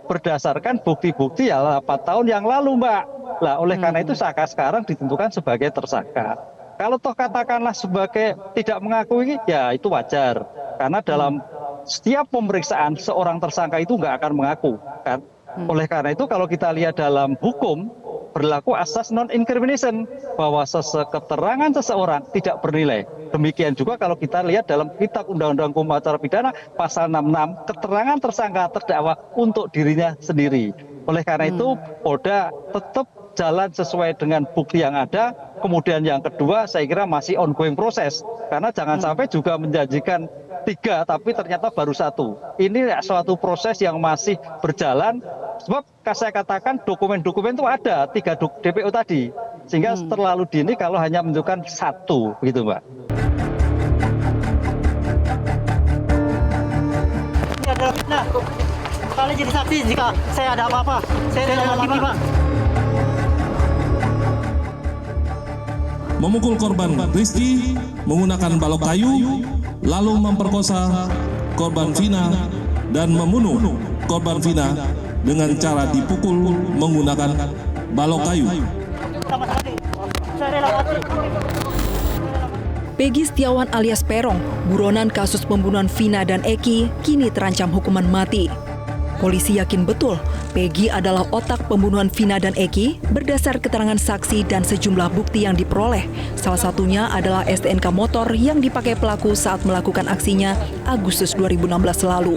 berdasarkan bukti-bukti ya 4 tahun yang lalu, Mbak. Lah oleh karena itu Saka sekarang ditentukan sebagai tersangka. Kalau toh katakanlah sebagai tidak mengakui, ya itu wajar. Karena dalam setiap pemeriksaan seorang tersangka itu nggak akan mengaku, kan? Oleh karena itu kalau kita lihat dalam hukum berlaku asas non-incrimination bahwa keterangan seseorang tidak bernilai. Demikian juga kalau kita lihat dalam Kitab Undang-Undang Hukum Acara Pidana pasal 66 keterangan tersangka terdakwa untuk dirinya sendiri. Oleh karena itu Polda tetap jalan sesuai dengan bukti yang ada. Kemudian yang kedua saya kira masih ongoing proses karena jangan sampai juga menjanjikan 3 tapi ternyata baru 1. Ini suatu proses yang masih berjalan. Sebab saya katakan dokumen-dokumen itu ada 3 DPO tadi, sehingga terlalu dini kalau hanya menunjukkan 1, gitu Mbak. Ini adalah fitnah. Kalian jadi saksi jika saya ada apa-apa. Saya rela mati, Pak. Memukul korban Rizky menggunakan balok kayu, lalu memperkosa korban Vina dan membunuh korban Vina dengan cara dipukul menggunakan balok kayu. Peggy Setiawan alias Peron, buronan kasus pembunuhan Vina dan Eki, kini terancam hukuman mati. Polisi yakin betul Peggy adalah otak pembunuhan Vina dan Eki berdasar keterangan saksi dan sejumlah bukti yang diperoleh. Salah satunya adalah STNK motor yang dipakai pelaku saat melakukan aksinya Agustus 2016 lalu.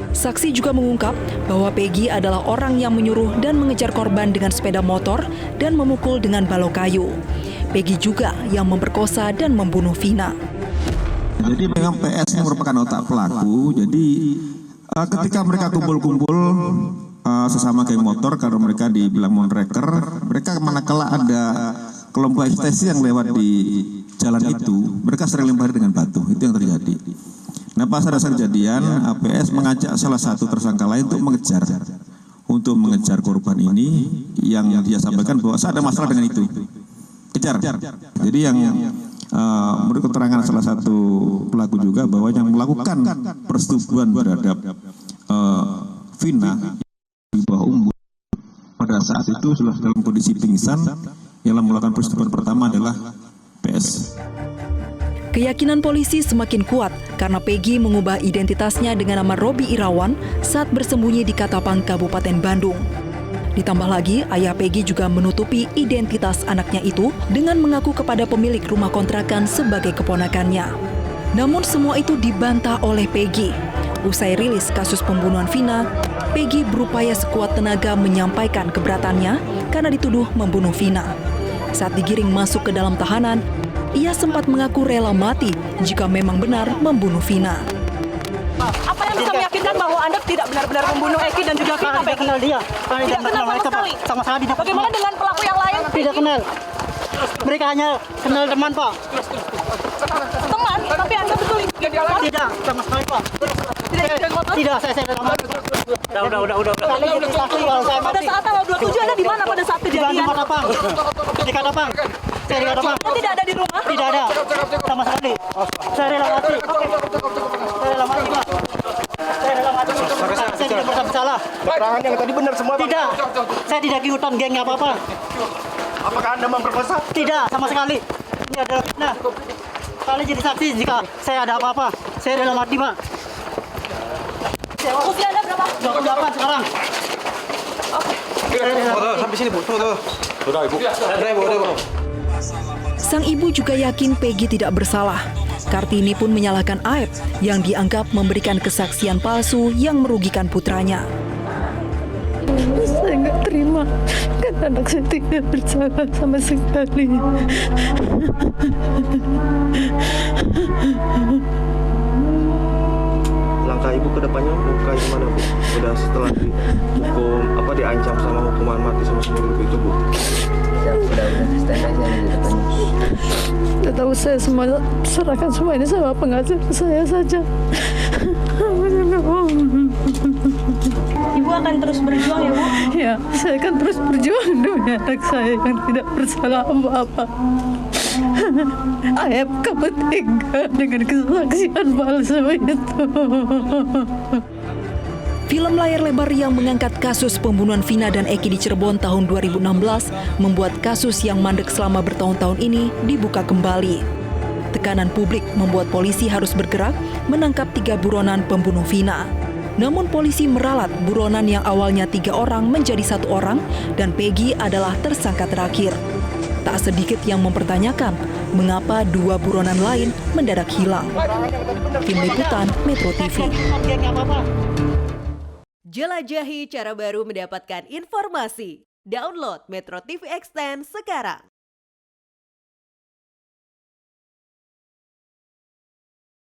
Saksi juga mengungkap bahwa Peggy adalah orang yang menyuruh dan mengejar korban dengan sepeda motor dan memukul dengan balok kayu. Peggy juga yang memperkosa dan membunuh Vina. Jadi memang PS merupakan otak pelaku. Jadi ketika mereka kumpul-kumpul sesama geng motor, karena mereka dibilang monreker, mereka manakala ada kelompok ekstasi yang lewat di jalan itu, mereka sering lempar dengan batu. Itu yang terjadi. Nah, pas ada kejadian, APS mengajak salah satu tersangka lain untuk mengejar korban ini, yang dia sampaikan bahwa ada masalah dengan itu. Kejar. Jadi yang menurut keterangan salah satu pelaku juga bahwa yang melakukan persetubuhan terhadap Vina di bawah umur pada saat itu sudah dalam kondisi pingsan. Yang melakukan persetubuhan pertama adalah PS. Keyakinan polisi semakin kuat karena Peggy mengubah identitasnya dengan nama Robi Irawan saat bersembunyi di Katapang, Kabupaten Bandung. Ditambah lagi, ayah Peggy juga menutupi identitas anaknya itu dengan mengaku kepada pemilik rumah kontrakan sebagai keponakannya. Namun semua itu dibantah oleh Peggy. Usai rilis kasus pembunuhan Vina, Peggy berupaya sekuat tenaga menyampaikan keberatannya karena dituduh membunuh Vina. Saat digiring masuk ke dalam tahanan, ia sempat mengaku rela mati jika memang benar membunuh Vina. Apa yang bisa meyakinkan bahwa Anda tidak benar-benar membunuh Eki dan juga Vina? Tidak kenal dia. Tidak kenal sama sekali. Sama sekali tidak. Bagaimana dengan pelaku yang lain? Tidak kenal. Mereka hanya kenal teman, Pak. Teman, tapi Anda betul Tidak, sama sekali, Pak. Tidak, saya rela mati. Udah. Kalian jadi saksi kalau saya mati. Pada saat tanggal 27 Anda di mana pada saat Di kejadian? Katapang. Di Katapang. Saya di Katapang. Anda tidak ada di rumah? Tidak ada, sama sekali. Saya rela mati. Saya rela mati, Pak. Saya rela mati. Saya tidak merasa bersalah. Keterangan yang tadi benar semua, Pak? Tidak, saya tidak ikutan geng apa-apa. Apakah Anda memperkosa? Tidak, sama sekali. Ini adalah fitnah. Kalian jadi saksi jika saya ada apa-apa. Saya rela mati, Pak. Usia Anda berapa? 28 sekarang. Sampai sini, Bu. Tunggu. Sudah, Ibu. Ibu. Sang ibu juga yakin Peggy tidak bersalah. Kartini pun menyalahkan Aep yang dianggap memberikan kesaksian palsu yang merugikan putranya. Saya nggak terima, karena anak saya tidak bersalah sama sekali. Langkah Ibu ke depannya kayak gimana, Bu? Sudah setelah diancam sama hukuman mati sama seumur hidup itu, Bu? Tidak tahu, saya semua serahkan semua ini sama pengajar saya saja. Ibu akan terus berjuang ya, Bu? Ya, saya akan terus berjuang demi anak saya yang tidak bersalah apa-apa. Ayah, kamu tega dengan kesaksian palsu itu. Film layar lebar yang mengangkat kasus pembunuhan Vina dan Eki di Cirebon tahun 2016 membuat kasus yang mandek selama bertahun-tahun ini dibuka kembali. Tekanan publik membuat polisi harus bergerak menangkap 3 buronan pembunuh Vina. Namun polisi meralat buronan yang awalnya 3 orang menjadi 1 orang dan Peggy adalah tersangka terakhir. Tak sedikit yang mempertanyakan mengapa 2 buronan lain mendadak hilang. Tim Liputan Metro TV. Jelajahi cara baru mendapatkan informasi. Download Metro TV Extend sekarang.